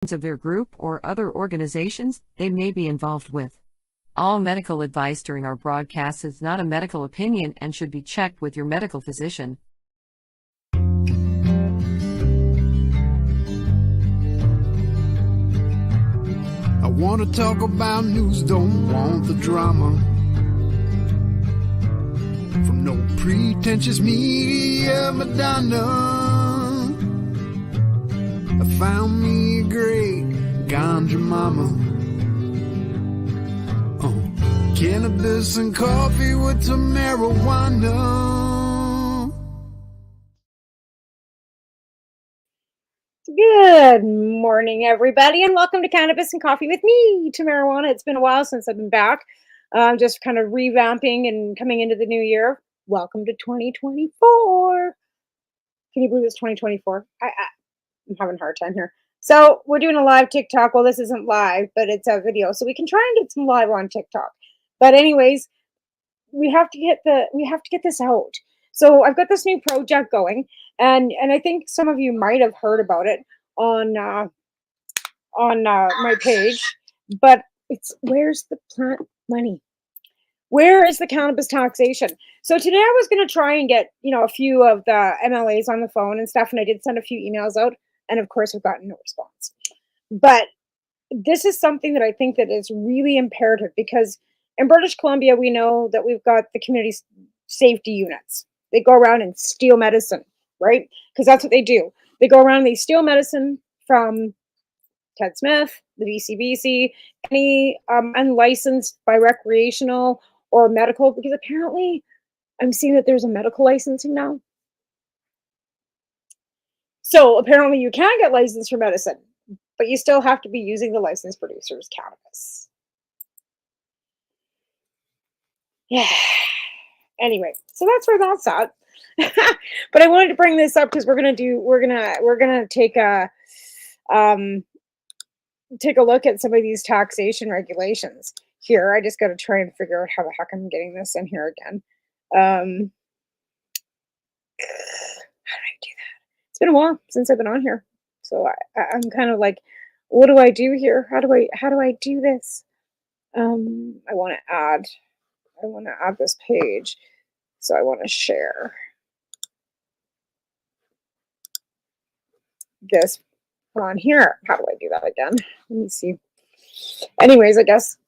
of their group or other organizations they may be involved with. All medical advice during our broadcast is not a medical opinion and should be checked with your medical physician. I want to talk about news, don't want the drama. From no pretentious media Madonna. I found me a great ganja mama. Cannabis and coffee with Tamarijuana. Good morning, everybody, and welcome to Cannabis and Coffee with me, Tamarijuana. It's been a while since I've been back. Just kind of revamping and coming into the new year. Welcome to 2024. Can you believe it's 2024? I'm having a hard time here. So we're doing a live TikTok. Well, this isn't live, but it's a video, so we can try and get some live on TikTok. But anyways, we have to get this out. So I've got this new project going, and I think some of you might have heard about it on my page. But it's, where's the plant money? Where is the cannabis taxation? So today I was going to try and get a few of the MLAs on the phone and stuff, and I did send a few emails out, and of course we've gotten no response. But this is something that I think that is really imperative, because in British Columbia, we know that we've got the community safety units. They go around and steal medicine, right? Because that's what they do. They go around and they steal medicine from Ted Smith, the VCBC, any unlicensed by recreational or medical, because apparently I'm seeing that there's a medical licensing now. So apparently you can get licensed for medicine, but you still have to be using the licensed producer's cannabis. Yeah. Anyway, so that's where that's at. But I wanted to bring this up because we're gonna take a look at some of these taxation regulations here. I just got to try and figure out how the heck I'm getting this in here again. How do I do that? It's been a while since I've been on here, so I'm kind of like, what do I do here? How do I do this? I want to add this page, so I want to share this on here. How do I do that again? Let me see. Anyways, I guess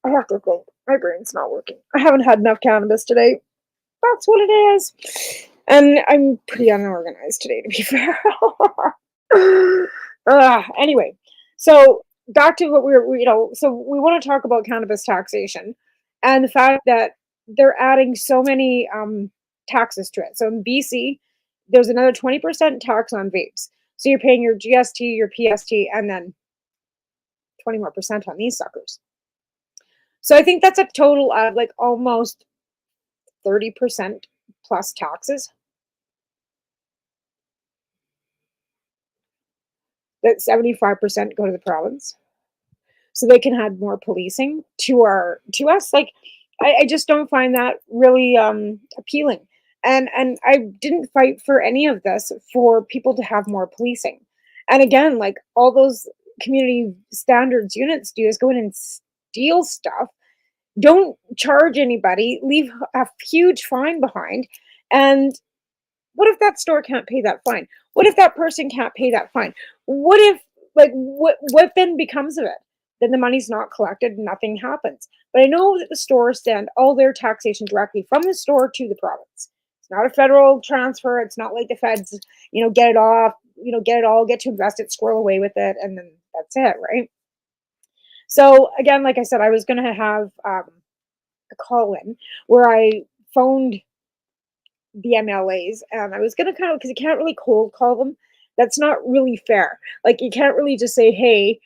I have to think. My brain's not working. I haven't had enough cannabis today. That's what it is. And I'm pretty unorganized today, to be fair. Anyway, so back to what so we want to talk about cannabis taxation and the fact that they're adding so many taxes to it. So in BC, there's another 20% tax on vapes. So you're paying your GST, your PST, and then 20% more on these suckers. So I think that's a total of like almost 30% plus taxes. That 75% go to the province, so they can have more policing to us. Like, I just don't find that really appealing. And I didn't fight for any of this for people to have more policing. And again, like all those community standards units do is go in and steal stuff, don't charge anybody, leave a huge fine behind. And what if that store can't pay that fine? What if that person can't pay that fine? What if, like, what then becomes of it? Then the money's not collected, nothing happens. But I know that the stores send all their taxation directly from the store to the province. It's not a federal transfer. It's not like the feds, get it off, get to invest it, squirrel away with it, and then that's it, right? So again, like I said, I was going to have a call-in where I phoned the MLAs, and I was going to because you can't really cold call them. That's not really fair. Like, you can't really just say, hey,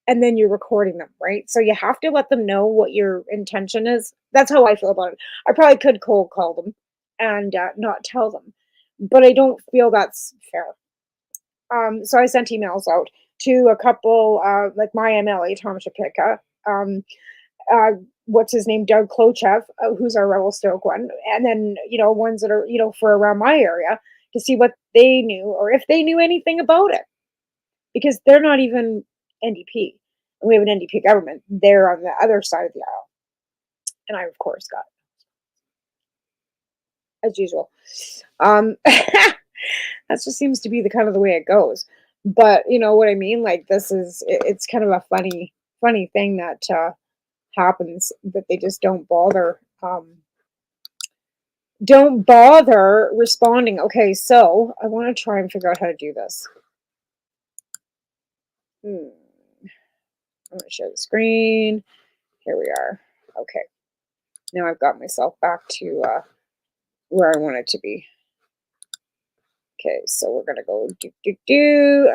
and then you're recording them, right? So you have to let them know what your intention is. That's how I feel about it. I probably could cold call them and not tell them, but I don't feel that's fair. So I sent emails out to a couple, like my MLA, Tom Shapika, what's his name, Doug Klochev, who's our Revelstoke one, and then, ones that are, for around my area, to see what they knew or if they knew anything about it. because they're not even NDP. And we have an NDP government. They're on the other side of the aisle. And I, of course, got it, as usual. That just seems to be the kind of the way it goes. But you know what I mean? Like this is it's kind of a funny thing that happens, that they just don't bother responding. Okay, so I want to try and figure out how to do this. I'm going to share the screen. Here we are. Okay, now I've got myself back to where I want it to be. Okay, so we're going to go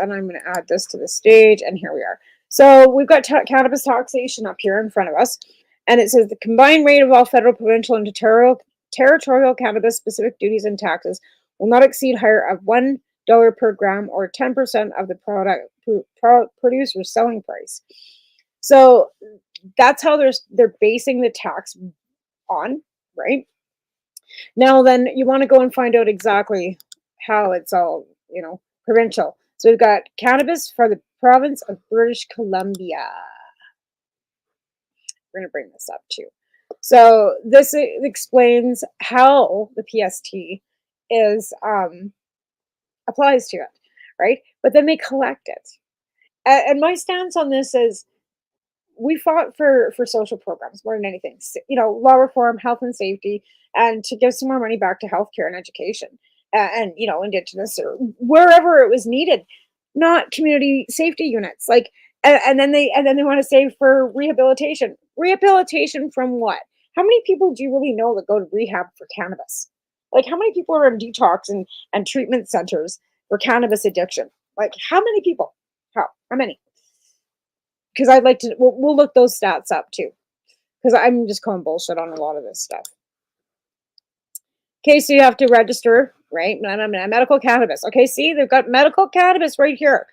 and I'm going to add this to the stage, and here we are. So we've got cannabis taxation up here in front of us, and it says the combined rate of all federal, provincial, and territorial cannabis specific duties and taxes will not exceed higher of $1 per gram or 10% of the producer's selling price. So that's how they're basing the tax on, right? Now then you want to go and find out exactly how it's all, provincial. So we've got cannabis for the province of British Columbia. We're going to bring this up too. So this explains how the PST is applies to it, right? But then they collect it. And my stance on this is we fought for social programs more than anything. Law reform, health and safety, and to give some more money back to healthcare and education, and Indigenous or wherever it was needed, not community safety units. Like, and then they want to save for rehabilitation. Rehabilitation from what? How many people do you really know that go to rehab for cannabis? Like, how many people are in detox and treatment centers for cannabis addiction? Like, how many people? How many? Because I'd like to, we'll look those stats up too, because I'm just calling bullshit on a lot of this stuff. Okay, so you have to register, right? Medical cannabis. Okay, see, they've got medical cannabis right here.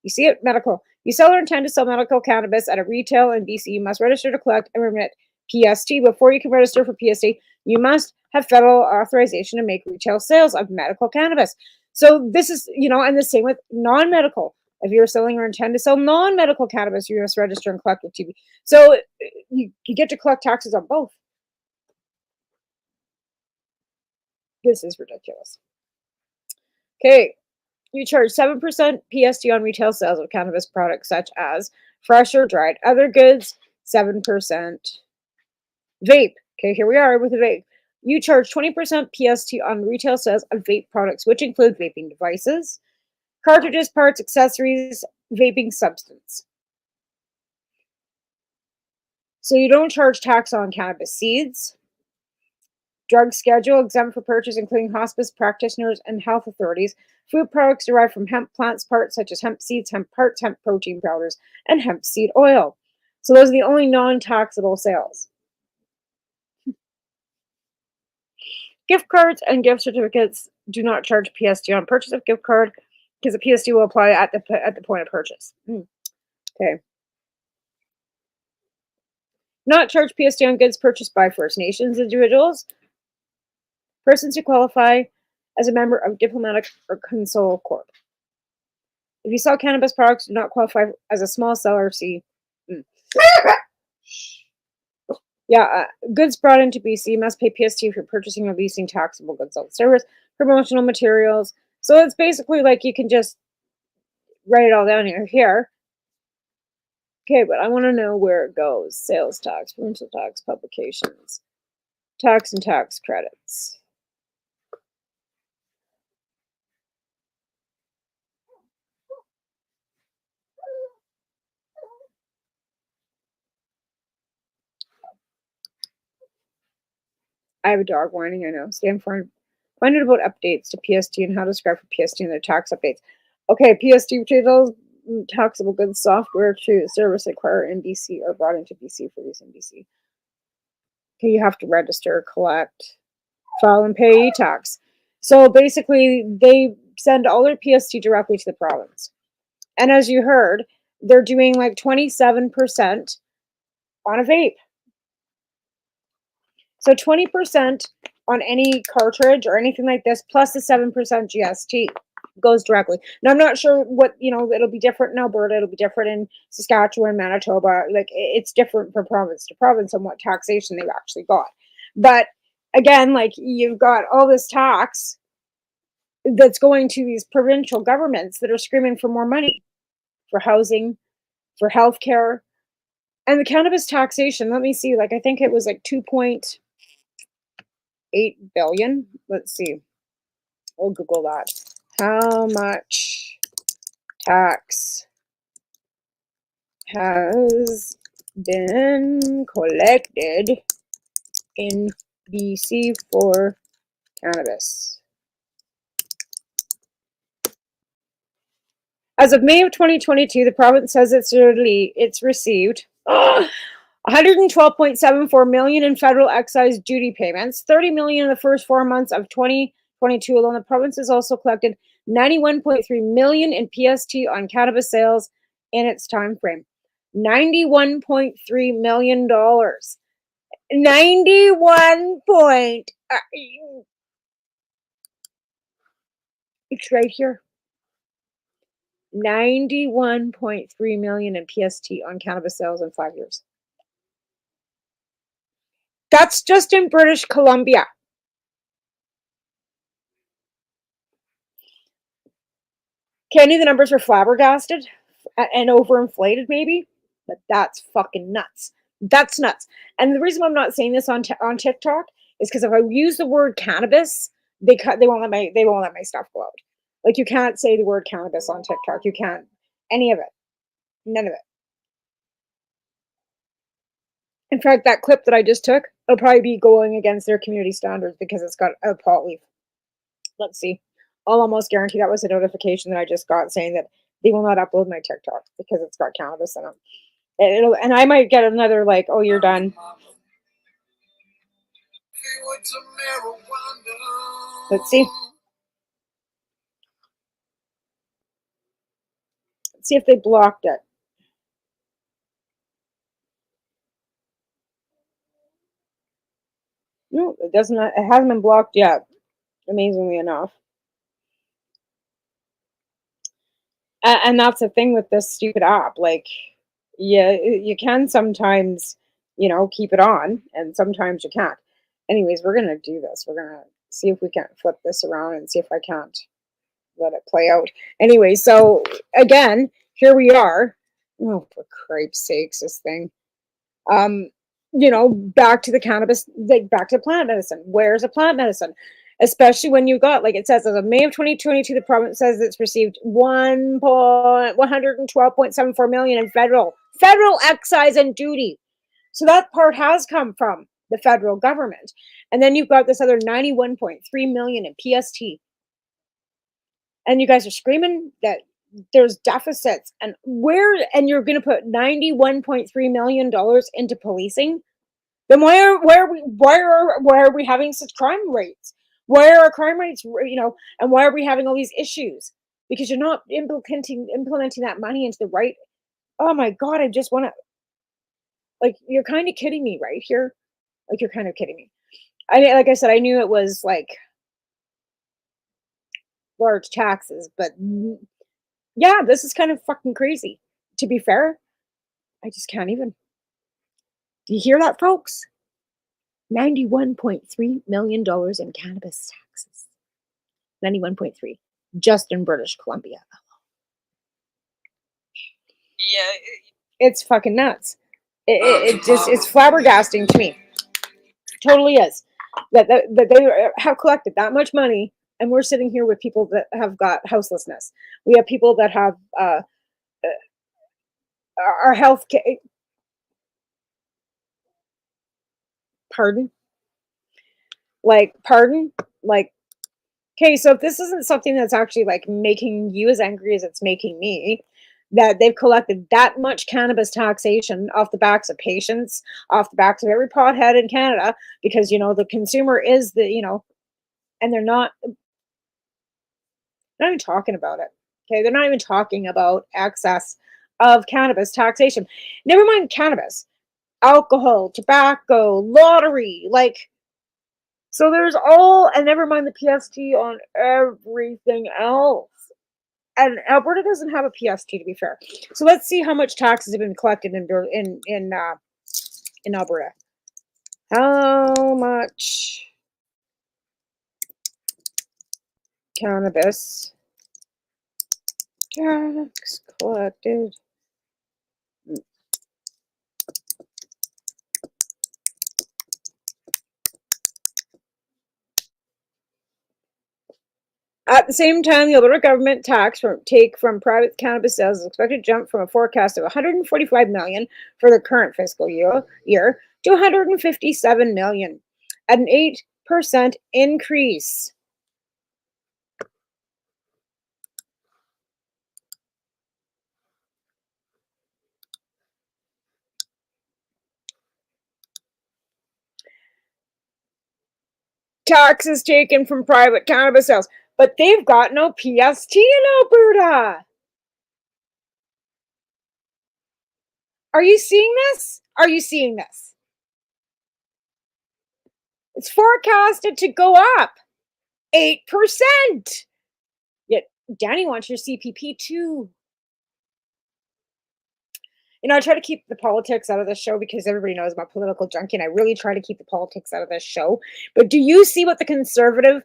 You see it, medical. You sell or intend to sell medical cannabis at a retail in BC, you must register to collect and remit PST. Before you can register for PST, you must have federal authorization to make retail sales of medical cannabis. So this is, and the same with non-medical. If you're selling or intend to sell non-medical cannabis, you must register and collect with TB. So you get to collect taxes on both. This is ridiculous. Okay, you charge 7% PST on retail sales of cannabis products such as fresh or dried other goods, 7%. Vape. Okay, here we are with a vape. You charge 20% PST on retail sales of vape products, which include vaping devices, cartridges, parts, accessories, vaping substance. So you don't charge tax on cannabis seeds. Drug schedule exempt for purchase, including hospice practitioners and health authorities. Food products derived from hemp plants parts such as hemp seeds, hemp parts, hemp protein powders, and hemp seed oil. So those are the only non-taxable sales. Gift cards and gift certificates do not charge PST on purchase of gift card because the PST will apply at the point of purchase. Okay. Not charge PST on goods purchased by First Nations individuals, persons who qualify as a member of diplomatic or consul corp. If you sell cannabis products, do not qualify as a small seller. See. Goods brought into BC must pay PST if you're purchasing or leasing taxable goods on service, promotional materials. So it's basically like you can just write it all down here. Okay, but I want to know where it goes. Sales tax, provincial tax, publications, tax and tax credits. I have a dog whining, I know. Stand for find out about updates to PST and how to subscribe for PST and their tax updates. Okay, PST titles, taxable goods, software to service acquire in BC or brought into BC for use in BC. Okay, you have to register, collect, file, and pay tax. So basically, they send all their PST directly to the province. And as you heard, they're doing like 27% on a vape. So 20% on any cartridge or anything like this, plus the 7% GST. goes directly. Now I'm not sure what, it'll be different in Alberta, it'll be different in Saskatchewan, Manitoba. Like it's different from province to province on what taxation they've actually got. But again, like you've got all this tax that's going to these provincial governments that are screaming for more money for housing, for healthcare, and the cannabis taxation. Let me see. Like I think it was like 2.8 billion. Let's see. We'll Google that. How much tax has been collected in BC for cannabis? As of May of 2022, the province says it's received 112.74 million in federal excise duty payments, 30 million in the first 4 months of 2022 alone. The province has also collected 91.3 million in PST on cannabis sales in its time frame. $91.3 million. 91 point. It's right here. 91.3 million in PST on cannabis sales in 5 years. That's just in British Columbia. Candy, the numbers are flabbergasted and overinflated, maybe, but that's fucking nuts. That's nuts. And the reason why I'm not saying this on TikTok is because if I use the word cannabis, they won't let my stuff go out. Like you can't say the word cannabis on TikTok. You can't any of it. None of it. In fact, that clip that I just took, it'll probably be going against their community standards because it's got a pot leaf. Let's see. I'll almost guarantee that was a notification that I just got saying that they will not upload my TikTok because it's got cannabis in it. And I might get another like, oh, you're done. Let's see. Let's see if they blocked it. No, it doesn't. It hasn't been blocked yet. Amazingly enough. And that's the thing with this stupid app. Like, yeah, you can sometimes, keep it on, and sometimes you can't. Anyways, we're gonna do this. We're gonna see if we can flip this around and see if I can't let it play out. Anyway, so again, here we are. Oh, for cripe's sakes, this thing. Back to the cannabis, like back to plant medicine. Where's a plant medicine? Especially when you got, like it says, as of May of 2022, the province says it's received 112.74 million in federal excise and duty. So that part has come from the federal government. And then you've got this other 91.3 million in PST. And you guys are screaming that there's deficits and you're going to put $91.3 million into policing. Then why are we having such crime rates? Why are our crime rates, and why are we having all these issues? Because you're not implementing that money into the right. Oh my God, I just want to, like, you're kind of kidding me right here. Like, you're kind of kidding me. Like I said, I knew it was like large taxes, but yeah, this is kind of fucking crazy. To be fair, I just can't even. Do you hear that, folks? $91.3 million in cannabis taxes. 91.3 just in British Columbia. Yeah, it's fucking nuts. It's flabbergasting to me. Totally is that they have collected that much money, and we're sitting here with people that have got houselessness. We have people that have our health. Pardon? Pardon? Okay, so if this isn't something that's actually like making you as angry as it's making me, that they've collected that much cannabis taxation off the backs of patients, off the backs of every pothead in Canada, because the consumer is and they're not even talking about it. Okay, they're not even talking about excess of cannabis taxation. Never mind cannabis, alcohol, tobacco, lottery, so there's and never mind the PST on everything else. and Alberta doesn't have a PST, to be fair. So let's see how much taxes have been collected in Alberta. How much cannabis tax collected? At the same time, the Alberta government tax take from private cannabis sales is expected to jump from a forecast of 145 million for the current fiscal year to 157 million, at an 8% increase. Taxes taken from private cannabis sales, but they've got no PST in Alberta. Are you seeing this? Are you seeing this? It's forecasted to go up 8%. Yet Danny wants your CPP too. You know, I try to keep the politics out of this show because everybody knows I'm a political junkie, and I really try to keep the politics out of this show. But do you see what the conservative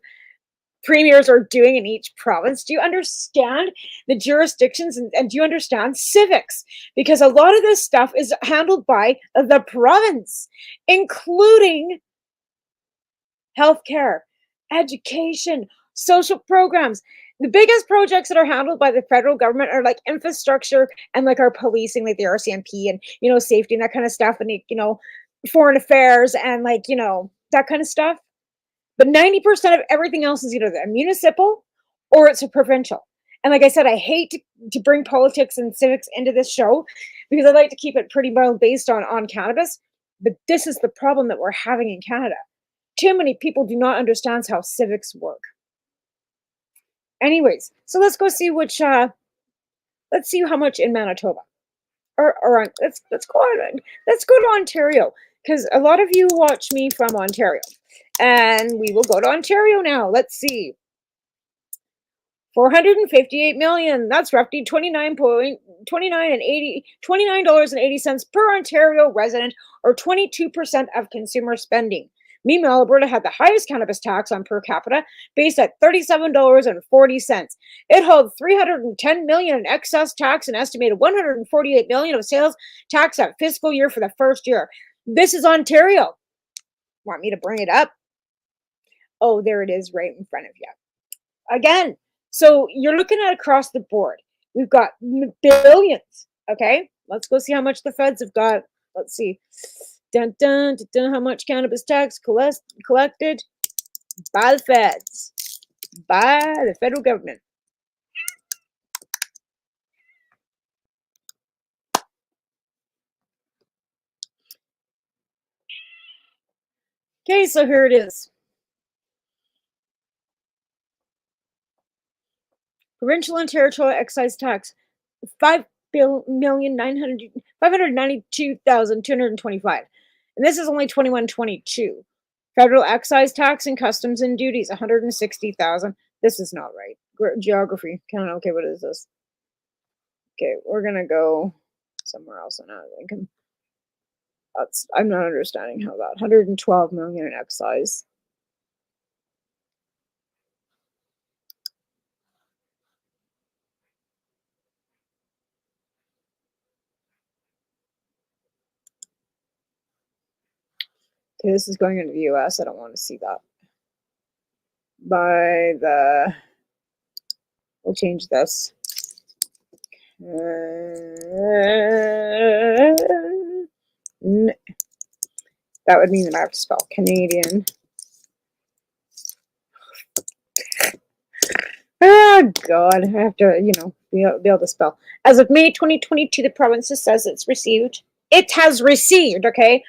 premiers are doing in each province? Do you understand the jurisdictions, and do you understand civics? Because a lot of this stuff is handled by the province, including healthcare, education, social programs. The biggest projects that are handled by the federal government are like infrastructure and like our policing, like the RCMP and, you know, safety and that kind of stuff, and, you know, foreign affairs and, like, you know, that kind of stuff. But 90% of everything else is either the municipal or it's a provincial. And like I said, I hate to bring politics and civics into this show because I like to keep it pretty well based on cannabis. But this is the problem that we're having in Canada. Too many people do not understand how civics work. Anyways, so let's go see let's see how much in Manitoba. Let's go to Ontario, because a lot of you watch me from Ontario. And we will go to Ontario now. Let's see. 458 million. That's roughly $29.80 per Ontario resident, or 22% of consumer spending. Meanwhile, Alberta had the highest cannabis tax on per capita, based at $37.40. It held $310 million in excess tax and estimated $148 million of sales tax that fiscal year for the first year. This is Ontario. Want me to bring it up? Oh, there it is right in front of you. Again, so you're looking at across the board. We've got billions, okay? Let's go see how much the feds have got. Let's see. Dun, dun, dun, dun, how much cannabis tax collected by the feds, by the federal government. Okay, so here it is. Provincial and territorial excise tax, 5,592,225. And this is only 21-22. Federal excise tax and customs and duties, 160,000. This is not right. Geography. Okay, what is this? Okay, we're gonna go somewhere else. I'm not understanding how that. 112 million in excise. Okay, this is going into the US. I don't want to see that. We'll change this. That would mean that I have to spell Canadian. Oh, God. I have to, be able to spell. As of May 2022, the province says it has received, okay,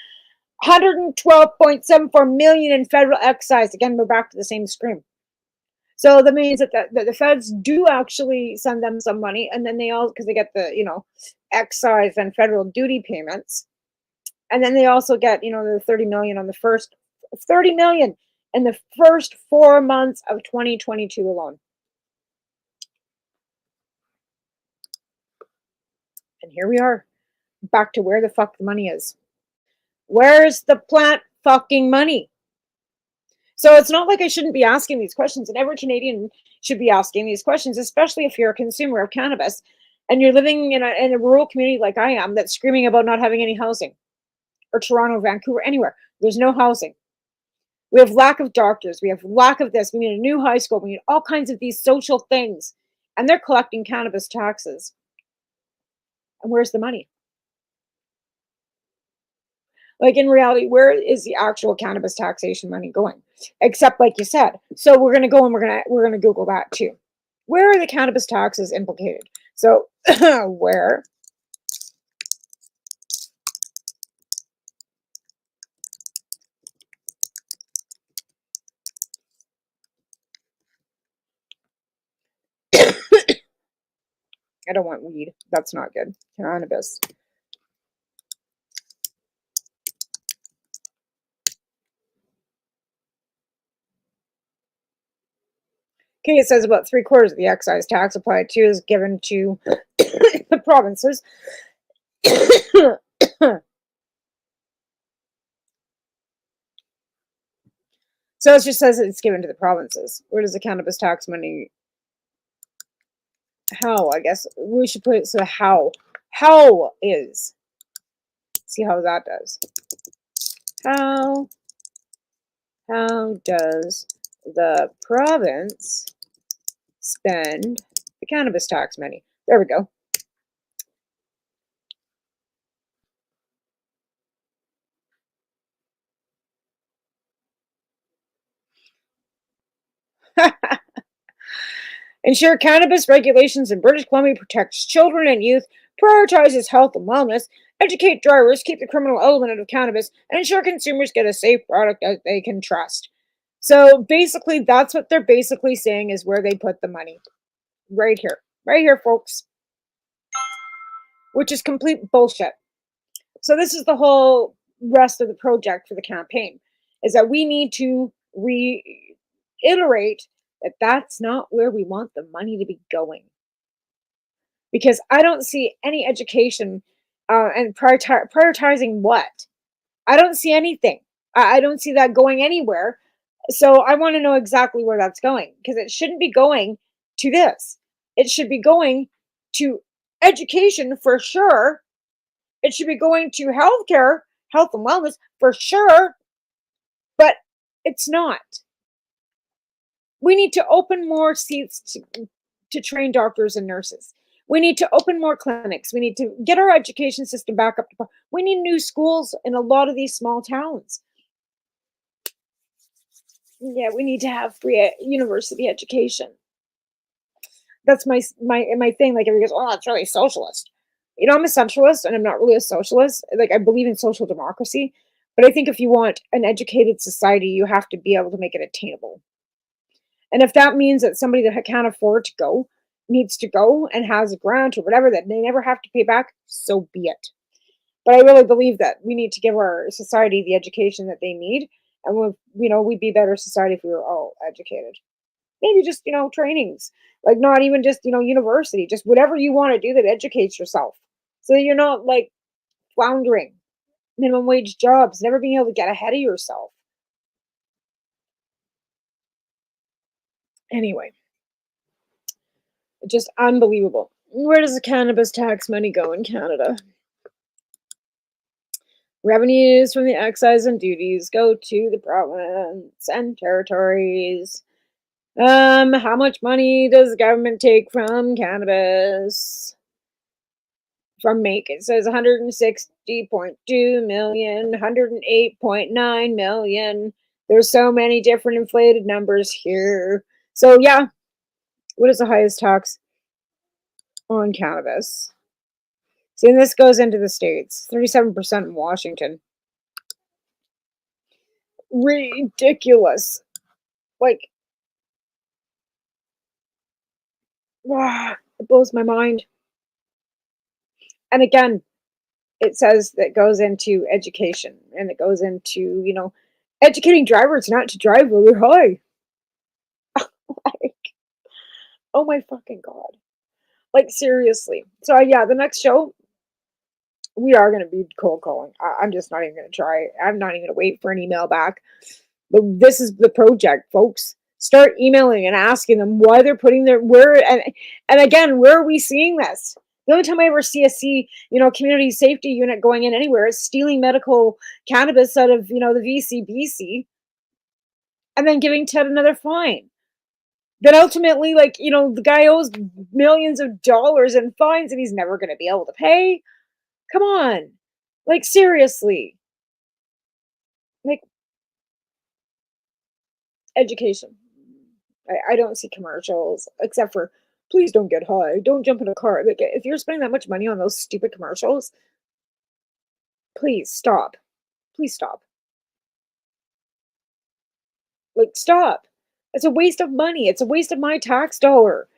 112.74 million in federal excise. Again, we're back to the same screen. So that means that the feds do actually send them some money, and then because they get the, excise and federal duty payments. And then they also get, the 30 million in the first 4 months of 2022 alone. And here we are, back to where the fuck the money is. Where's the plant fucking money? So it's not like I shouldn't be asking these questions, and every Canadian should be asking these questions, especially if you're a consumer of cannabis and you're living in a rural community like I am that's screaming about not having any housing, or Toronto, Vancouver, anywhere. There's no housing. We have lack of doctors. We have lack of this. We need a new high school. We need all kinds of these social things. And they're collecting cannabis taxes. And where's the money? Like, in reality, where is the actual cannabis taxation money going? Except, like you said. So we're gonna go and we're gonna Google that too. Where are the cannabis taxes implicated? So where I don't want weed. That's not good. Cannabis. Okay, it says about 3/4 of the excise tax applied to is given to the provinces. So it just says it's given to the provinces. Where does the cannabis tax money? How? I guess we should put it so how. How is? See how that does. How does the province spend the cannabis tax money? There we go. Ensure cannabis regulations in British Columbia protects children and youth, prioritizes health and wellness, educate drivers, keep the criminal element out of cannabis, and ensure consumers get a safe product that they can trust. So basically, that's what they're basically saying is where they put the money. Right here, folks. Which is complete bullshit. So this is the whole rest of the project for the campaign, is that we need to reiterate that that's not where we want the money to be going. Because I don't see any education and prioritizing what. I don't see anything. I don't see that going anywhere. So I want to know exactly where that's going, because it shouldn't be going to this. It should be going to education for sure. It should be going to healthcare, health and wellness for sure, but it's not. We need to open more seats to train doctors and nurses. We need to open more clinics. We need to get our education system back up. We need new schools in a lot of these small towns. Yeah, we need to have free university education. That's my thing. Like, everybody goes, "Oh, that's really socialist." You know, I'm a centralist, and I'm not really a socialist. Like, I believe in social democracy, but I think if you want an educated society, you have to be able to make it attainable. And if that means that somebody that can't afford to go needs to go and has a grant or whatever that they never have to pay back, so be it. But I really believe that we need to give our society the education that they need, and we'd be a better society if we were all educated. Maybe just trainings, like not even just university, just whatever you want to do that educates yourself, so that you're not like floundering, minimum wage jobs, never being able to get ahead of yourself. Anyway, just unbelievable. Where does the cannabis tax money go in Canada? Revenues from the excise and duties go to the province and territories. How much money does the government take from cannabis? From make, it says 160.2 million, 108.9 million. There's so many different inflated numbers here. So yeah, what is the highest tax on cannabis? See, and this goes into the states. 37% in Washington. Ridiculous. Like, it blows my mind. And again, it says that goes into education, and it goes into, educating drivers not to drive really high. Like, oh my fucking God. Like, seriously. So yeah, the next show, we are going to be cold calling. I'm just not even going to try. I'm not even going to wait for an email back. But this is the project, folks. Start emailing and asking them why they're putting their and again, where are we seeing this? The only time I ever see community safety unit going in anywhere is stealing medical cannabis out of, the VCBC and then giving Ted another fine. Then ultimately, the guy owes millions of dollars in fines and he's never going to be able to pay. Come on. Seriously. Education. I don't see commercials except for please don't get high. Don't jump in a car. If you're spending that much money on those stupid commercials, please stop. Please stop. Stop. It's a waste of money. It's a waste of my tax dollar.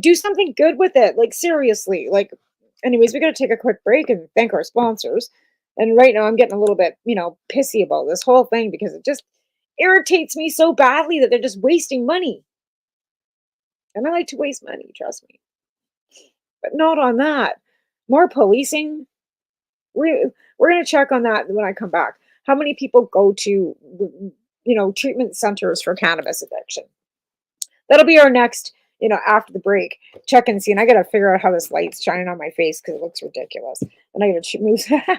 Do something good with it. Seriously. Anyways, we got to take a quick break and thank our sponsors. And right now I'm getting a little bit, pissy about this whole thing because it just irritates me so badly that they're just wasting money. And I like to waste money, trust me. But not on that. More policing. We're going to check on that when I come back. How many people go to, treatment centers for cannabis addiction? That'll be our next, after the break. Check and see. And I got to figure out how this light's shining on my face because it looks ridiculous. And I got to move. I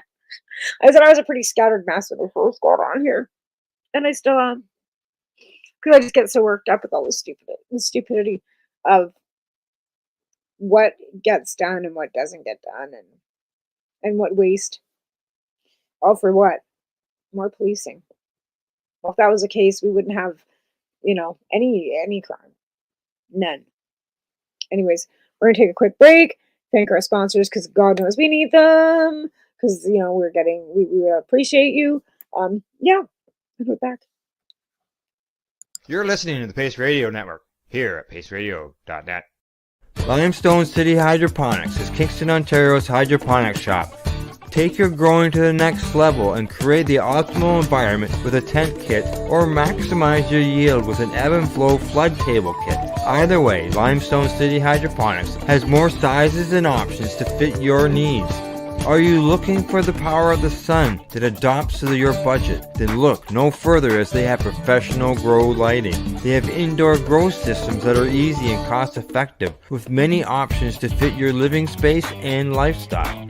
said I was a pretty scattered mess when I first got on here. And I still am. Because I just get so worked up with all the stupidity of what gets done and what doesn't get done and what waste. All for what? More policing. Well, if that was the case, we wouldn't have, any crime. None. Anyways, we're going to take a quick break. Thank our sponsors because God knows we need them. Because, we appreciate you. Yeah. We're back. You're listening to the Pace Radio Network here at paceradio.net. Limestone City Hydroponics is Kingston, Ontario's hydroponics shop. Take your growing to the next level and create the optimal environment with a tent kit or maximize your yield with an ebb and flow flood table kit. Either way, Limestone City Hydroponics has more sizes and options to fit your needs. Are you looking for the power of the sun that adapts to your budget? Then look no further as they have professional grow lighting. They have indoor grow systems that are easy and cost effective with many options to fit your living space and lifestyle.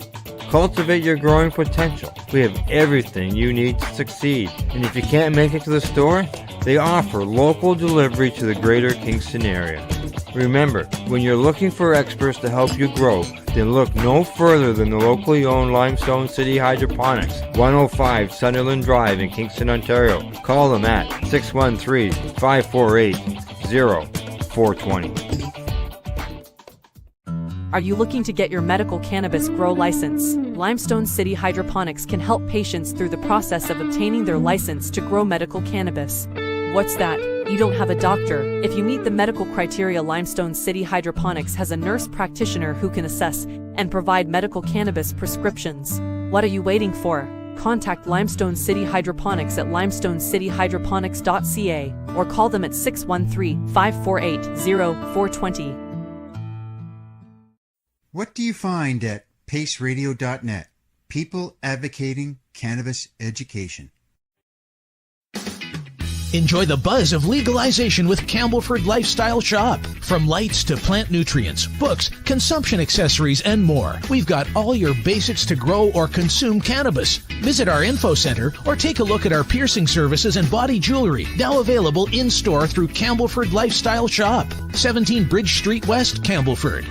Cultivate your growing potential. We have everything you need to succeed. And if you can't make it to the store, they offer local delivery to the greater Kingston area. Remember, when you're looking for experts to help you grow, then look no further than the locally owned Limestone City Hydroponics, 105 Sunderland Drive in Kingston, Ontario. Call them at 613-548-0420. Are you looking to get your medical cannabis grow license? Limestone City Hydroponics can help patients through the process of obtaining their license to grow medical cannabis. What's that? You don't have a doctor. If you meet the medical criteria, Limestone City Hydroponics has a nurse practitioner who can assess and provide medical cannabis prescriptions. What are you waiting for? Contact Limestone City Hydroponics at limestonecityhydroponics.ca or call them at 613-548-0420. What do you find at paceradio.net? People advocating cannabis education. Enjoy the buzz of legalization with Campbellford Lifestyle Shop. From lights to plant nutrients, books, consumption accessories, and more, we've got all your basics to grow or consume cannabis. Visit our info center or take a look at our piercing services and body jewelry, now available in-store through Campbellford Lifestyle Shop, 17 Bridge Street West, Campbellford.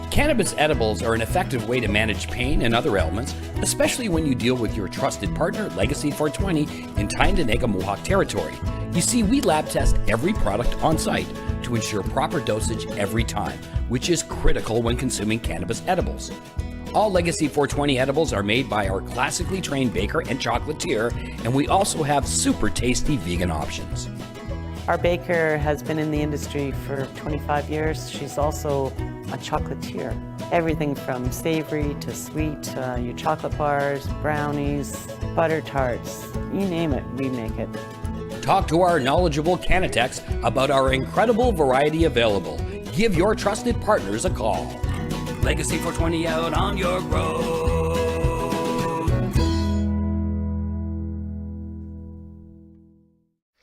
Cannabis edibles are an effective way to manage pain and other ailments, especially when you deal with your trusted partner, Legacy 420, in Tyendinaga Mohawk territory. You see, we lab test every product on site to ensure proper dosage every time, which is critical when consuming cannabis edibles. All Legacy 420 edibles are made by our classically trained baker and chocolatier, and we also have super tasty vegan options. Our baker has been in the industry for 25 years. She's also a chocolatier. Everything from savory to sweet, your chocolate bars, brownies, butter tarts, you name it, we make it. Talk to our knowledgeable Cannatex about our incredible variety available. Give your trusted partners a call. Legacy 420 out on your road.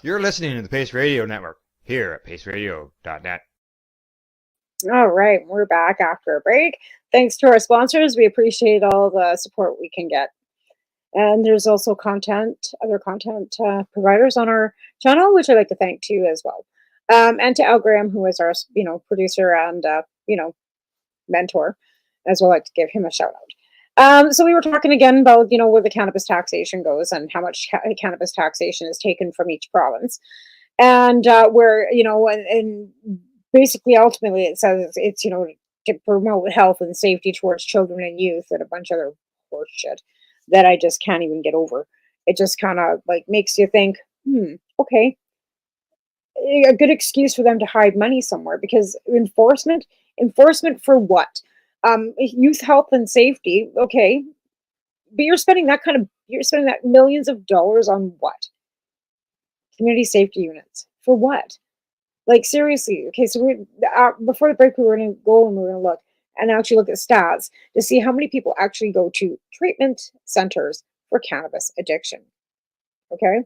You're listening to the Pace Radio Network here at paceradio.net. All right, we're back after a break. Thanks to our sponsors. We appreciate all the support we can get. And there's also other content providers on our channel, which I'd like to thank too as well. And to Al Graham, who is our, producer and, mentor, as well. I'd like to give him a shout out. So we were talking again about, where the cannabis taxation goes and how much cannabis taxation is taken from each province. And where, and basically, ultimately, it says it's, to promote health and safety towards children and youth and a bunch of other horse shit that I just can't even get over. It just kind of makes you think, okay, a good excuse for them to hide money somewhere, because enforcement for what? Youth health and safety, okay, but you're spending that millions of dollars on what? Community safety units for what? Seriously. Okay, so before the break, we were going to go and we're going to look and actually look at stats to see how many people actually go to treatment centers for cannabis addiction. Okay?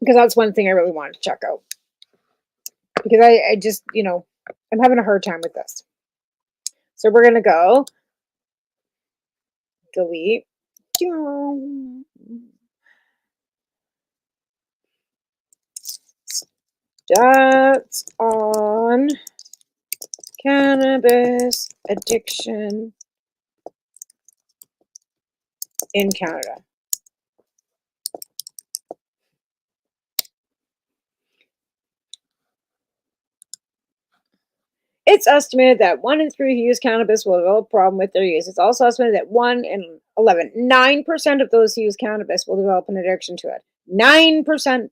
Because that's one thing I really wanted to check out. Because I just, I'm having a hard time with this. So we're going to go delete. Stats on cannabis addiction in Canada. It's estimated that 1 in 3 who use cannabis will develop a problem with their use. It's also estimated that 1 in 11, 9% of those who use cannabis will develop an addiction to it. 9%.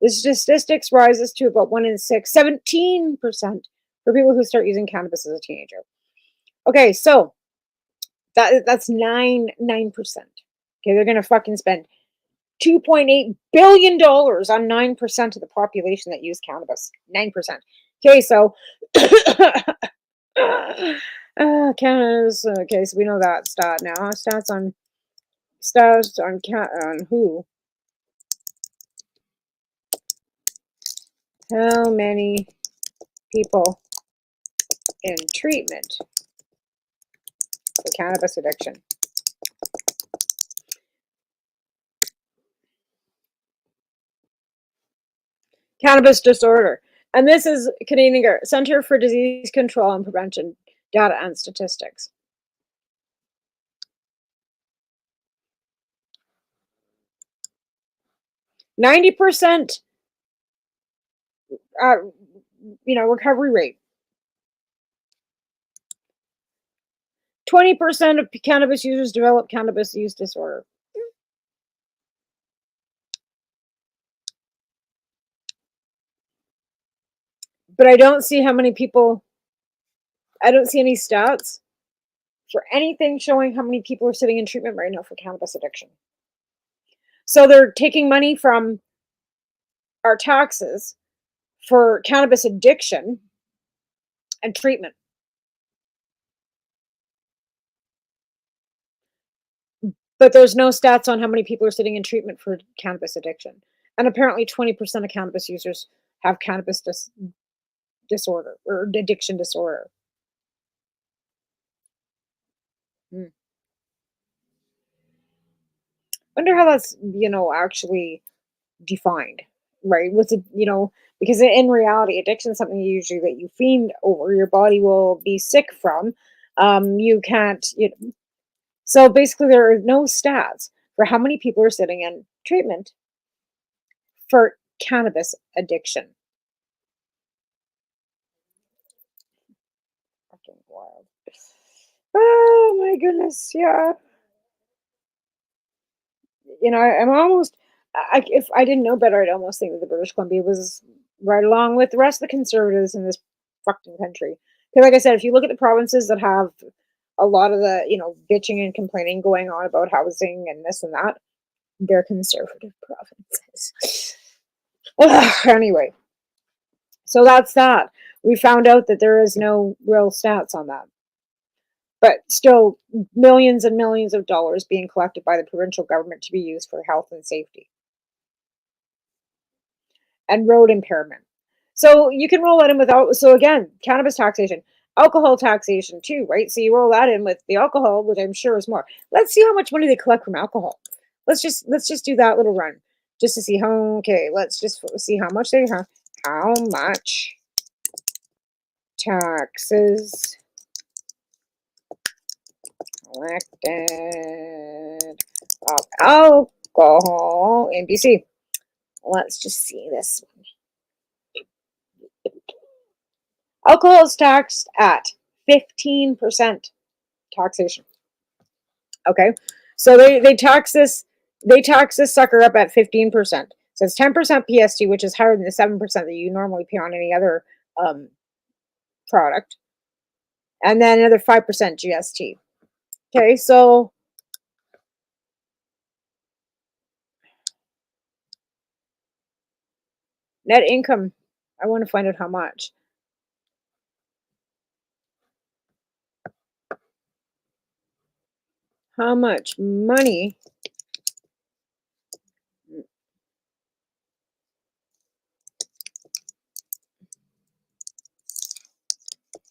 The statistics rises to about 1 in 6, 17% for people who start using cannabis as a teenager. Okay, so that's 9%. Okay, they're gonna fucking spend $2.8 billion on 9% of the population that use cannabis. 9%. Okay, so Canada's okay, so we know that stat now. Stats on who? How many people in treatment for cannabis addiction? Cannabis disorder. And this is Canadian Centre for Disease Control and Prevention data and statistics. %, recovery rate. 20% of cannabis users develop cannabis use disorder. But I don't see how many people, I don't see any stats for anything showing how many people are sitting in treatment right now for cannabis addiction. So they're taking money from our taxes for cannabis addiction and treatment. But there's no stats on how many people are sitting in treatment for cannabis addiction. And apparently 20% of cannabis users have cannabis disorder or addiction disorder. Wonder how that's, actually defined, right? What's it, because in reality, addiction is something usually that you fiend over, your body will be sick from. You can't, so basically there are no stats for how many people are sitting in treatment for cannabis addiction. Fucking wild. Oh my goodness, yeah. I'm almost, if I didn't know better, I'd almost think that the British Columbia was right along with the rest of the conservatives in this fucking country. Because like I said, if you look at the provinces that have a lot of the, bitching and complaining going on about housing and this and that, they're conservative provinces. Anyway, so that's that. We found out that there is no real stats on that. But still, millions and millions of dollars being collected by the provincial government to be used for health and safety and road impairment. So you can roll that in without. So again, cannabis taxation, alcohol taxation too, right? So you roll that in with the alcohol, which I'm sure is more. Let's see how much money they collect from alcohol. Let's just do that little run just to see how. Okay, let's just see how much they have. How much taxes collected of alcohol in BC? Let's just see this one. Alcohol is taxed at 15% taxation. Okay, so they tax this sucker up at 15%. So it's 10% PST, which is higher than the 7% that you normally pay on any other product, and then another 5% GST. Okay, so net income, I want to find out how much. How much money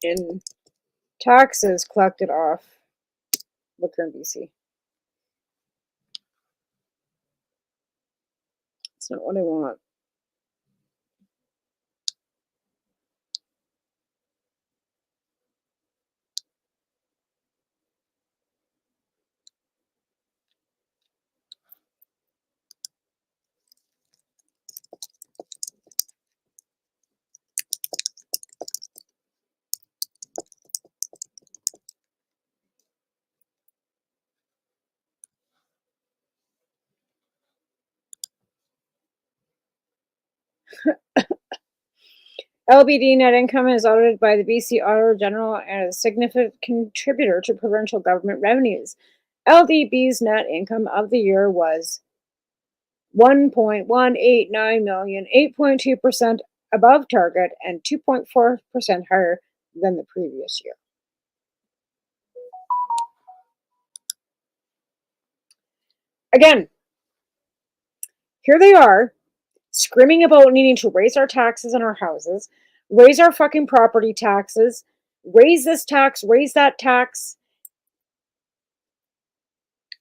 in taxes collected off liquor in BC? It's not what I want. LBD net income is audited by the BC Auditor General and is a significant contributor to provincial government revenues. LDB's net income of the year was $1.189 million, 8.2% above target and 2.4% higher than the previous year. Again, here they are screaming about needing to raise our taxes on our houses, raise our fucking property taxes, raise this tax, raise that tax,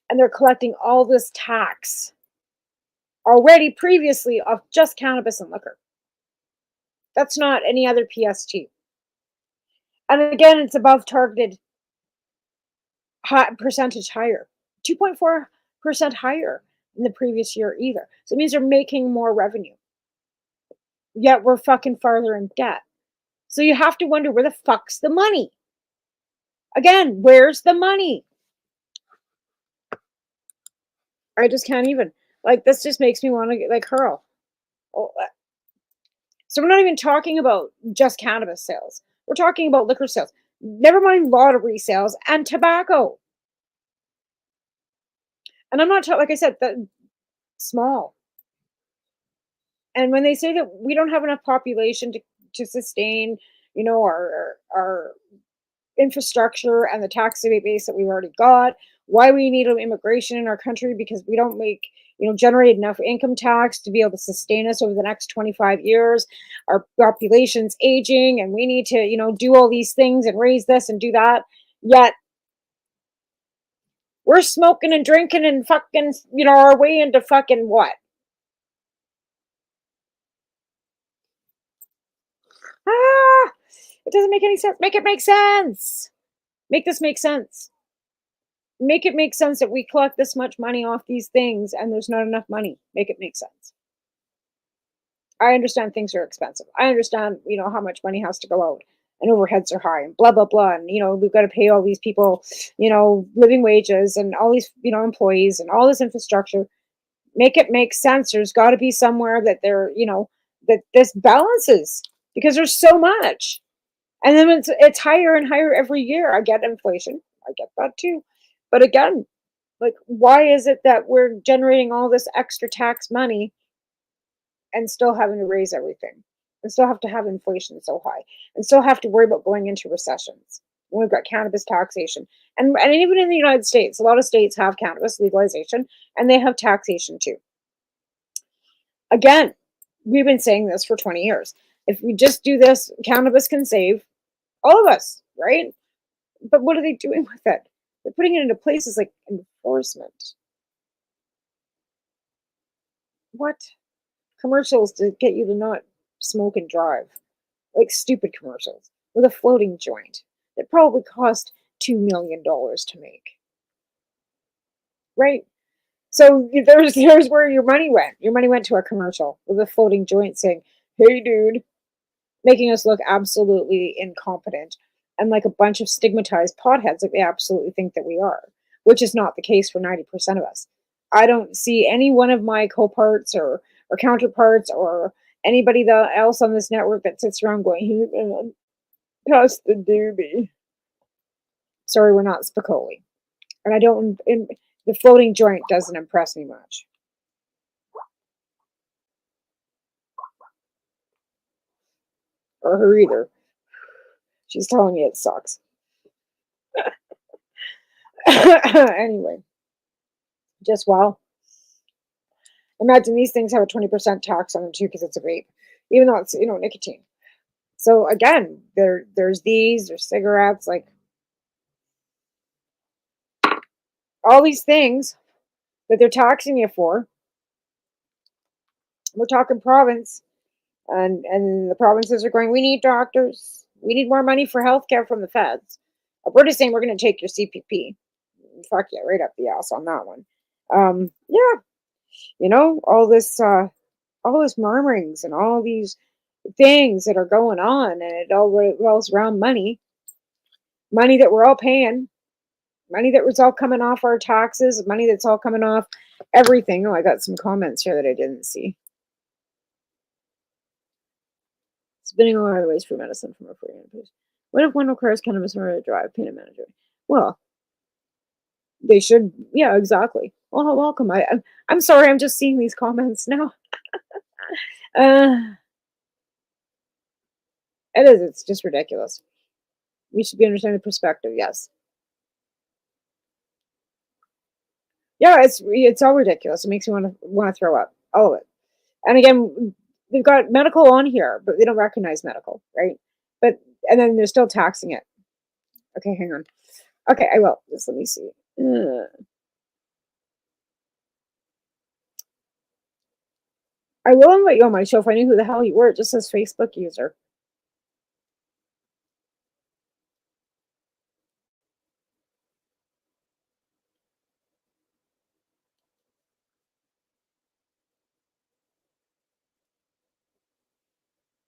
and they're collecting all this tax already previously of just cannabis and liquor. That's not any other PST. And again, it's above targeted percentage higher, 2.4% higher than the previous year either. So it means they're making more revenue. Yet we're fucking farther in debt. So you have to wonder, where the fuck's the money? Again, where's the money? I just can't even. Like, this just makes me want to get like hurl. Oh, so we're not even talking about just cannabis sales. We're talking about liquor sales. Never mind lottery sales and tobacco. And I'm not talking, like I said, that small. And when they say that we don't have enough population to sustain, you know, our infrastructure and the tax base that we've already got, why we need immigration in our country, because we don't make, you know, generate enough income tax to be able to sustain us over the next 25 years. Our population's aging and we need to, you know, do all these things and raise this and do that. Yet we're smoking and drinking and fucking, you know, our way into fucking what? It doesn't make any sense. Make it make sense. Make this make sense. Make it make sense that we collect this much money off these things and there's not enough money. Make it make sense. I understand things are expensive. I understand, you know, how much money has to go out and overheads are high and blah, blah, blah. And, you know, we've got to pay all these people, you know, living wages and all these, you know, employees and all this infrastructure. Make it make sense. There's got to be somewhere that there, you know, that this balances, because there's so much. And then it's higher and higher every year. I get inflation. I get that too. But again, like, why is it that we're generating all this extra tax money and still having to raise everything? and still have to have inflation so high, and still have to worry about going into recessions when we've got cannabis taxation. And even in the United States, a lot of states have cannabis legalization and they have taxation too. Again, we've been saying this for 20 years. If we just do this, cannabis can save all of us, right? But what are they doing with it? They're putting it into places like enforcement. What? Commercials to get you to not smoke and drive. Like stupid commercials with a floating joint that probably cost $2 million to make. Right? So there's where your money went. Your money went to a commercial with a floating joint saying, "Hey dude," making us look absolutely incompetent and like a bunch of stigmatized potheads that we absolutely think that we are, which is not the case for 90% of us. I don't see any one of my co-parts or counterparts or anybody else on this network that sits around going, "Pass the doobie." Sorry, we're not Spicoli. And I don't, the floating joint doesn't impress me much. Or her either. She's telling me it sucks. Anyway, just wow. Imagine these things have a 20% tax on them too because it's a vape, even though it's, nicotine. So again, there's cigarettes, like all these things that they're taxing you for. We're talking province, and the provinces are going, "We need doctors. We need more money for healthcare from the feds." Alberta's saying, "We're going to take your CPP." Fuck yeah, right up the ass on that one. Yeah, all this murmurings and all these things that are going on, and it all revolves around money that we're all paying, money that was all coming off our taxes, money that's all coming off everything. Oh, I got some comments here that I didn't see. Spinning all other ways for medicine from a free end. What if one requires cannabis in order to drive? Peanut manager. Well, they should. Yeah, exactly. Well, welcome. I'm sorry. I'm just seeing these comments now. It is. It's just ridiculous. We should be understanding the perspective. Yes. Yeah, it's all ridiculous. It makes me want to throw up. All of it. And again, they've got medical on here, but they don't recognize medical, right? And then they're still taxing it. Okay, hang on. Okay, I will. Just let me see. I will invite you on my show if I knew who the hell you were. It just says Facebook user.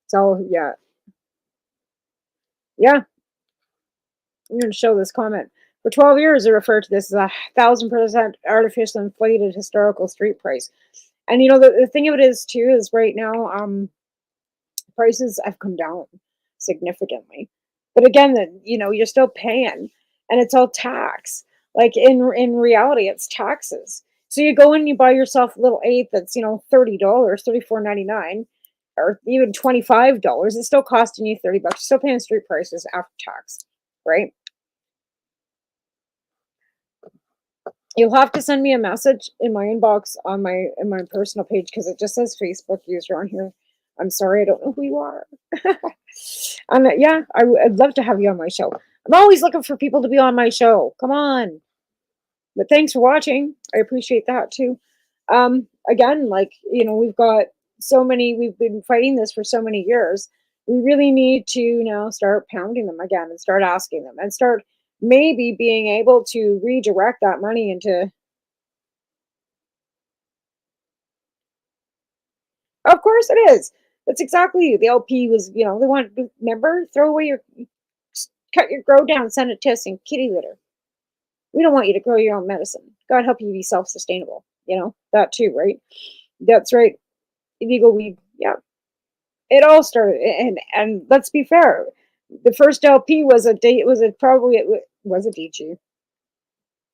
So, yeah. Yeah. I'm going to show this comment. For 12 years, they referred to this as 1,000% artificial inflated historical street price. And, the thing of it is, too, is right now, prices have come down significantly. But again, you're still paying, and it's all tax. Like in reality, it's taxes. So you go and you buy yourself a little eighth that's $30, $34.99, or even $25. It's still costing you $30. You're still paying street prices after tax, right? You'll have to send me a message in my inbox on my personal page because it just says Facebook user on here. I'm sorry, I don't know who you are. And yeah, I'd love to have you on my show. I'm always looking for people to be on my show. Come on. But thanks for watching. I appreciate that too. Again, we've got we've been fighting this for so many years. We really need to now start pounding them again and start asking them and start maybe being able to redirect that money into. Of course it is. That's exactly the LP was, they want to remember, throw away cut your grow down, send it to us in kitty litter. We don't want you to grow your own medicine. God help you be self-sustainable. That too, right? That's right. Illegal weed. Yeah. It all started, and let's be fair. The first LP was a DG,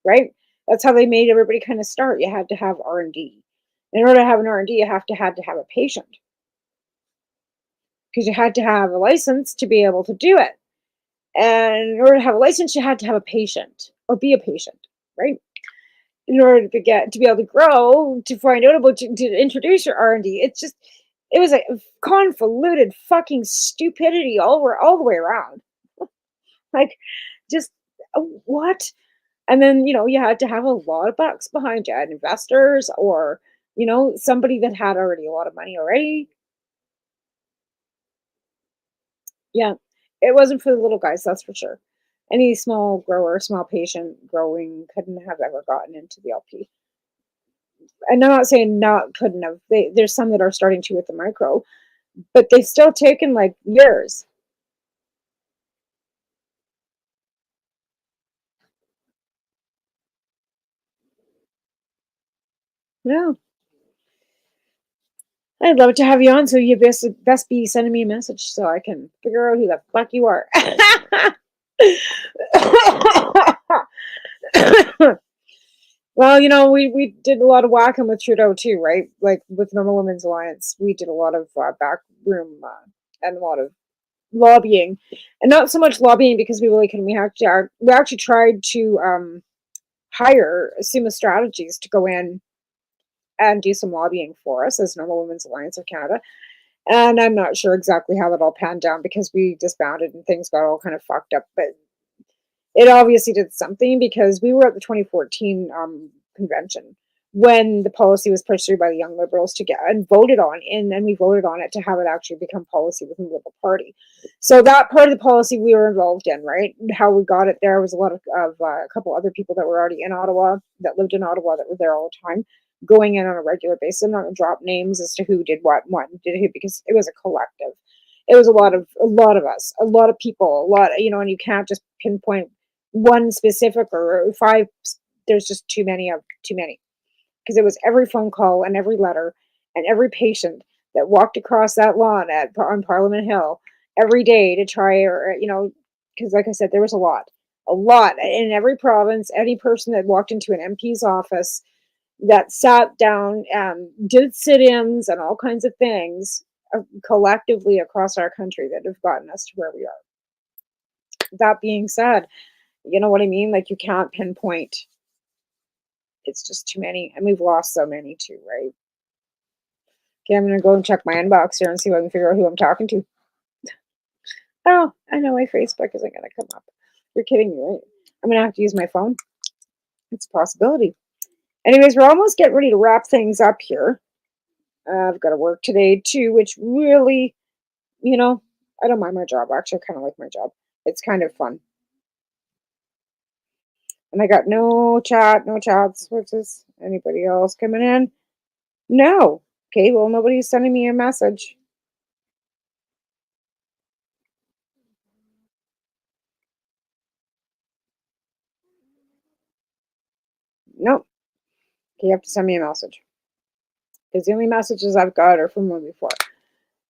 right? That's how they made everybody kind of start. You had to have R&D. In order to have an R&D, you had to have a patient. because you had to have a license to be able to do it. And in order to have a license, you had to have a patient or be a patient, right? In order to be able to grow, to find out about, to introduce your R&D. It was a convoluted fucking stupidity all the way around. Like, just what? And then, you had to have a lot of bucks behind you, and investors, or, somebody that had already a lot of money already. Yeah, it wasn't for the little guys, that's for sure. Any small grower, small patient growing couldn't have ever gotten into the LP. And I'm not saying not couldn't have. There's some that are starting to with the micro, but they've still taken like years. Yeah. I'd love to have you on, so you best be sending me a message so I can figure out who the fuck you are. Well, we did a lot of whacking with Trudeau too, right? Like with Normal Women's Alliance, we did a lot of backroom and a lot of lobbying, and not so much lobbying because we really couldn't. We actually tried to hire Suma Strategies to go in and do some lobbying for us as Normal Women's Alliance of Canada. And I'm not sure exactly how that all panned down because we disbanded and things got all kind of fucked up. But it obviously did something because we were at the 2014 convention when the policy was pushed through by the Young Liberals to get and voted on, and then we voted on it to have it actually become policy within the Liberal Party. So that part of the policy we were involved in, right? How we got it there was a lot of a couple other people that were already in Ottawa, that lived in Ottawa, that were there all the time, going in on a regular basis. I'm not going to drop names as to who did what and when did who, because it was a collective. It was a lot of us, a lot of people, a lot, and you can't just pinpoint one specific or five. There's just too many, because it was every phone call and every letter and every patient that walked across that lawn on Parliament Hill every day to try, or because like I said, there was a lot in every province. Any person that walked into an MP's office that sat down and did sit-ins and all kinds of things collectively across our country that have gotten us to where we are. That being said, you know what I mean? Like, you can't pinpoint. It's just too many, and we've lost so many too, right? Okay, I'm gonna go and check my inbox here and see if I can figure out who I'm talking to. Oh, I know my Facebook isn't gonna come up. You're kidding me, right? I'm gonna have to use my phone. It's a possibility. Anyways, we're almost getting ready to wrap things up here. I've got to work today too, which really, I don't mind my job. Actually, I kind of like my job. It's kind of fun. And I got no chats. What's this? Anybody else coming in? No. Okay, well, nobody's sending me a message. Nope. Okay, you have to send me a message. Because the only messages I've got are from one before.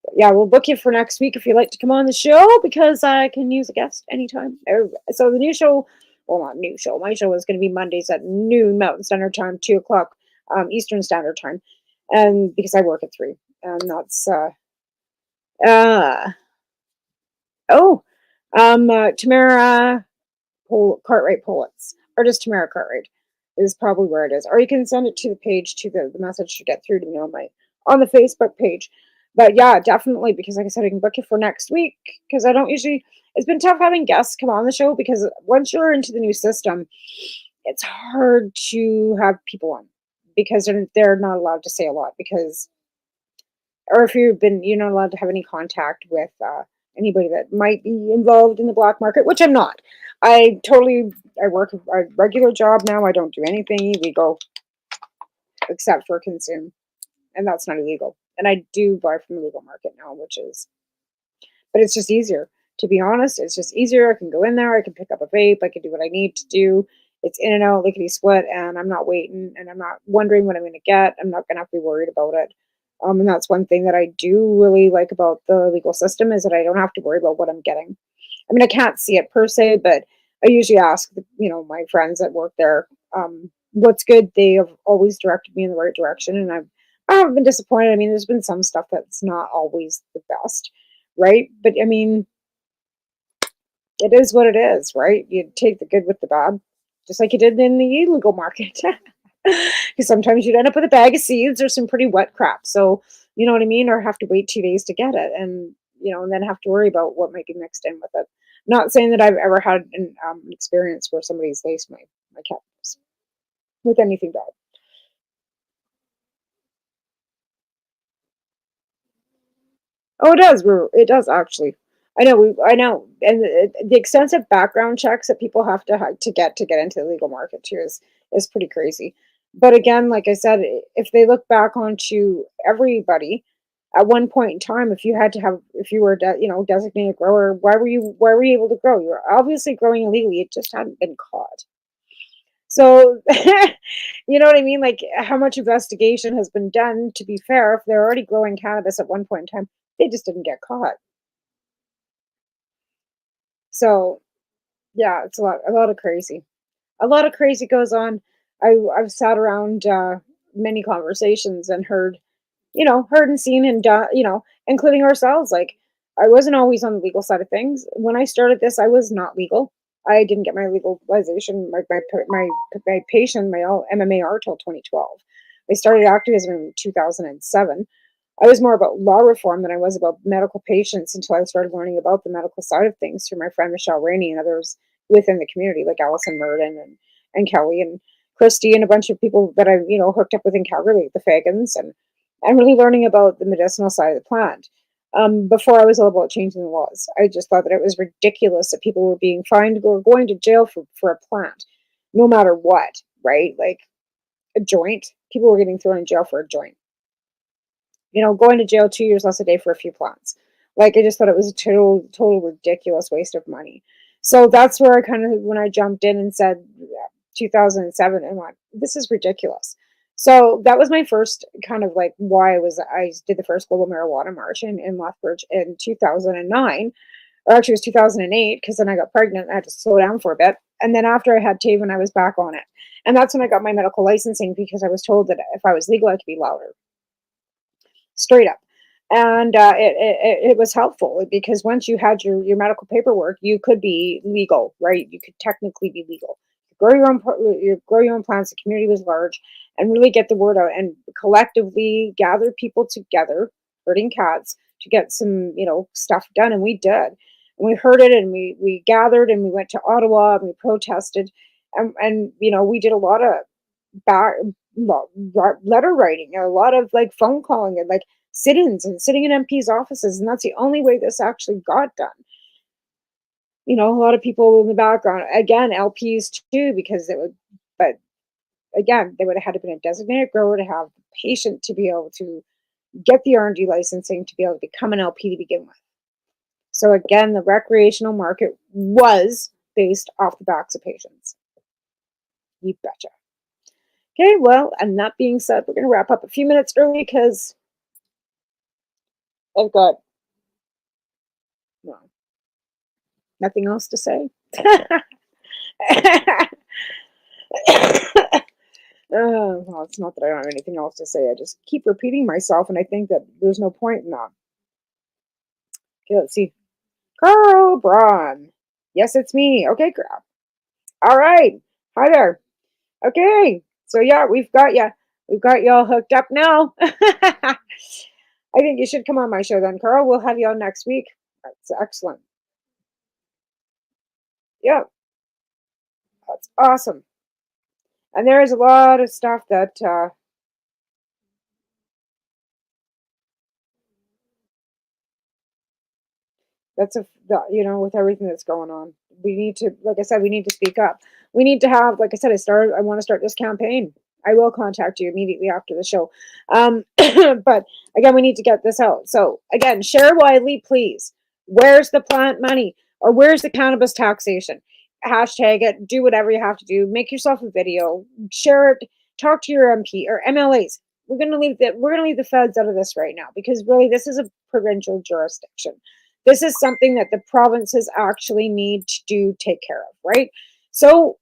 But yeah, we'll book you for next week if you'd like to come on the show, because I can use a guest anytime. So the new show, well, not new show. My show is going to be Mondays at noon Mountain Standard Time, 2 o'clock Eastern Standard Time. And because I work at 3. And that's, Tamara Cartwright Pullets, or just Tamara Cartwright is probably where it is. Or you can send it to the page, to the message to get through to me on the Facebook page. But yeah, definitely, because like I said, I can book you for next week, because I don't usually, it's been tough having guests come on the show, because once you're into the new system, it's hard to have people on, because they're not allowed to say a lot, because, or if you're not allowed to have any contact with anybody that might be involved in the black market, which I'm not. I work a regular job now. I don't do anything illegal except for consume, and that's not illegal. And I do buy from the legal market now, but it's just easier. To be honest, it's just easier. I can go in there, I can pick up a vape, I can do what I need to do. It's in and out, lickety split, and I'm not waiting, and I'm not wondering what I'm going to get. I'm not going to have to be worried about it. And that's one thing that I do really like about the legal system, is that I don't have to worry about what I'm getting. I mean, I can't see it per se, but I usually ask, my friends that work there, what's good. They have always directed me in the right direction, and I haven't been disappointed. I mean, there's been some stuff that's not always the best, right? But I mean, it is what it is, right? You take the good with the bad, just like you did in the illegal market. Because sometimes you'd end up with a bag of seeds or some pretty wet crap. So, you know what I mean? Or have to wait 2 days to get it, and, you know, and then have to worry about what might get mixed in with it. Not saying that I've ever had an experience where somebody's laced my cannabis with anything bad. Oh, it does. It does actually. I know. I know, and the extensive background checks that people have to get into the legal market too is pretty crazy. But again, like I said, if they look back onto everybody at one point in time, if you were you know, designated grower, why were you able to grow? You were obviously growing illegally. It just hadn't been caught. So, you know what I mean? Like, how much investigation has been done, to be fair, if they're already growing cannabis at one point in time, they just didn't get caught. So, yeah, it's a lot of crazy. A lot of crazy goes on. I've sat around many conversations and heard and seen and you know, including ourselves. Like, I wasn't always on the legal side of things. When I started this, I was not legal. I didn't get my legalization, my patient, my MMAR till 2012. I started activism in 2007. I was more about law reform than I was about medical patients until I started learning about the medical side of things through my friend Michelle Rainey and others within the community, like Allison Murden and Kelly and Christy and a bunch of people that I, you know, hooked up with in Calgary, like the Fagans, and really learning about the medicinal side of the plant. Before I was all about changing the laws. I just thought that it was ridiculous that people were being fined or going to jail for a plant, no matter what, right? Like a joint. People were getting thrown in jail for a joint. You know, going to jail 2 years less a day for a few plants. Like, I just thought it was a total ridiculous waste of money. So that's where I kind of, when I jumped in and said 2007, and went, this is ridiculous. So that was my first kind of like why I did the first global marijuana march in Lethbridge in 2009, or actually it was 2008, because then I got pregnant and I had to slow down for a bit. And then after I had Taven, I was back on it. And that's when I got my medical licensing, because I was told that if I was legal, I could be louder. Straight up. And it was helpful, because once you had your medical paperwork, you could be legal, right? You could technically be legal. You grow your own plants. The community was large, and really get the word out and collectively gather people together, herding cats, to get some, you know, stuff done. And we did. And we heard it, and we gathered, and we went to Ottawa, and we protested, and you know, we did a lot of back letter writing, a lot of like phone calling, and like sit-ins and sitting in MPs' offices, and that's the only way this actually got done. You know, a lot of people in the background, again, LPs too, because but again, they would have had to been a designated grower to have the patient to be able to get the R&D licensing to be able to become an LP to begin with. So again, the recreational market was based off the backs of patients. You betcha. Okay, well, and that being said, we're going to wrap up a few minutes early because I've got nothing else to say. Well, it's not that I don't have anything else to say. I just keep repeating myself, and I think that there's no point in that. Okay, let's see. Carl Braun. Yes, it's me. Okay, crap. All right. Hi there. Okay. So yeah, we've got you. We've got you all hooked up now. I think you should come on my show then, Carl. We'll have you on next week. That's excellent. Yeah. That's awesome. And there is a lot of stuff that you know, with everything that's going on, we need to, like I said, we need to speak up. We need to have, like I said, I want to start this campaign. I will contact you immediately after the show. But again, we need to get this out. So again, share widely, please. Where's the plant money, or where's the cannabis taxation? Hashtag it, do whatever you have to do. Make yourself a video, share it, talk to your MP or MLAs. We're going to leave the feds out of this right now, because really this is a provincial jurisdiction. This is something that the provinces actually need to take care of, right? So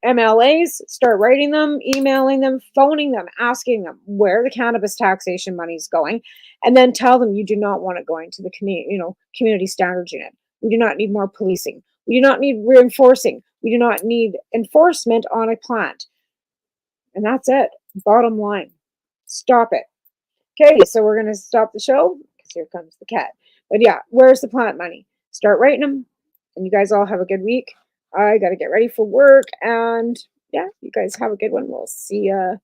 MLAs, start writing them, emailing them, phoning them, asking them where the cannabis taxation money is going, and then tell them you do not want it going to the community standards unit. We do not need more policing. We do not need reinforcing. We do not need enforcement on a plant. And that's it. Bottom line. Stop it. Okay, so we're going to stop the show because here comes the cat. But yeah, where's the plant money? Start writing them. And you guys all have a good week. I got to get ready for work. And yeah, you guys have a good one. We'll see you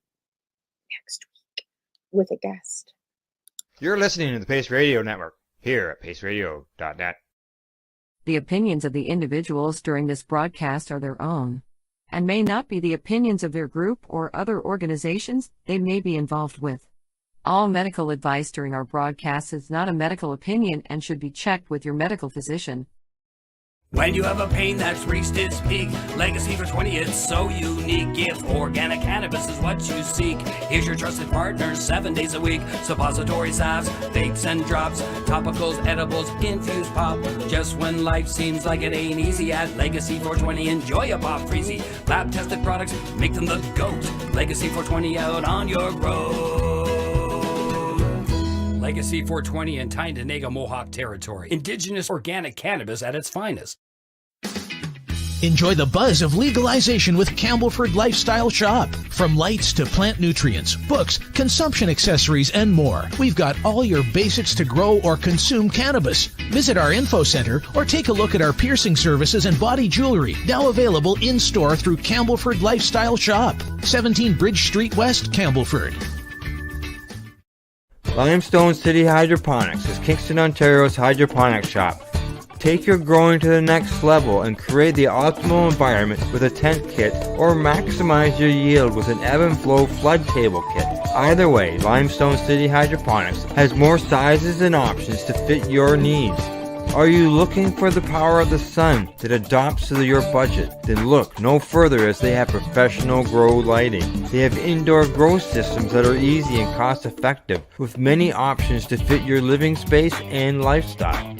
next week with a guest. You're listening to the Pace Radio Network here at paceradio.net. The opinions of the individuals during this broadcast are their own, and may not be the opinions of their group or other organizations they may be involved with. All medical advice during our broadcast is not a medical opinion and should be checked with your medical physician. When you have a pain that's reached its peak, Legacy for 20, it's so unique. If organic cannabis is what you seek, here's your trusted partner 7 days a week. Suppository salves, vapes and drops, topicals, edibles, infused pop. Just when life seems like it ain't easy, at Legacy 420, enjoy a pop freezy. Lab tested products, make them the GOAT. Legacy 420 out on your road. Legacy 420 in Tyndonega Mohawk territory. Indigenous organic cannabis at its finest. Enjoy the buzz of legalization with Campbellford Lifestyle Shop. From lights to plant nutrients, books, consumption accessories, and more, we've got all your basics to grow or consume cannabis. Visit our info center or take a look at our piercing services and body jewelry, now available in-store through Campbellford Lifestyle Shop, 17 Bridge Street West, Campbellford. Limestone City Hydroponics is Kingston, Ontario's hydroponics shop. Take your growing to the next level and create the optimal environment with a tent kit, or maximize your yield with an ebb and flow flood table kit. Either way, Limestone City Hydroponics has more sizes and options to fit your needs. Are you looking for the power of the sun that adapts to your budget? Then look no further, as they have professional grow lighting. They have indoor grow systems that are easy and cost effective, with many options to fit your living space and lifestyle.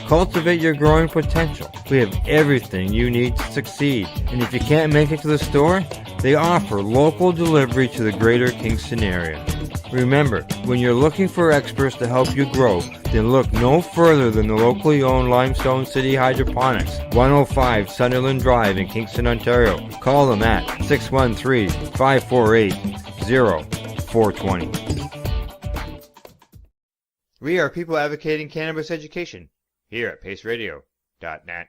Cultivate your growing potential. We have everything you need to succeed. And if you can't make it to the store, they offer local delivery to the greater Kingston area. Remember, when you're looking for experts to help you grow, then look no further than the locally owned Limestone City Hydroponics, 105 Sunderland Drive in Kingston, Ontario. Call them at 613-548-0420. We are people advocating cannabis education here at paceradio.net.